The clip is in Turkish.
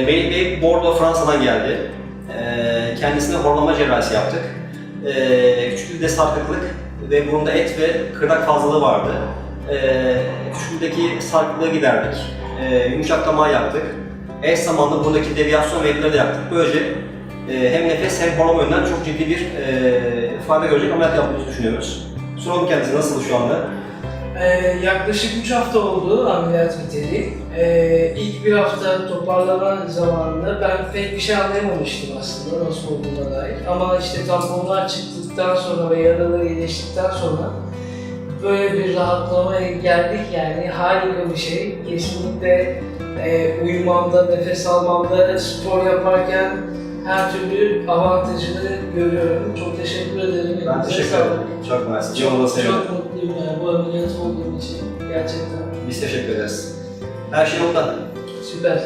Melih Bey Bordeaux, Fransa'dan geldi. Kendisine horlama cerrahisi yaptık. Küçük bir sarkıklık ve burunda et ve kırdak fazlalığı vardı. Küçüklüğündeki sarkıklığı giderdik. Yumuşak damağı yaptık. Eş zamanlı buradaki deviyasyon verileri de yaptık. Böylece hem nefes hem horlama yönden çok ciddi bir fayda görecek ameliyat yaptığımızı düşünüyoruz. Soralım kendisi nasıl şu anda? Yaklaşık 3 hafta oldu ameliyat biteli. İlk bir hafta toparlama zamanında ben pek bir şey anlayamamıştım aslında nasıl olduğuna dair. Ama işte tamponlar çıktıktan sonra ve yaraları iyileştikten sonra böyle bir rahatlamaya geldik yani harika bir şey. Kesinlikle uyumamda, nefes almamda, spor yaparken her türlü avantajını görüyorum. Çok teşekkür ederim. Ben teşekkür ederim. Çok mersi. Çok mutluyum yani bu ameliyat olduğum için gerçekten. Biz teşekkür ederiz. Her şey yolunda. Süper.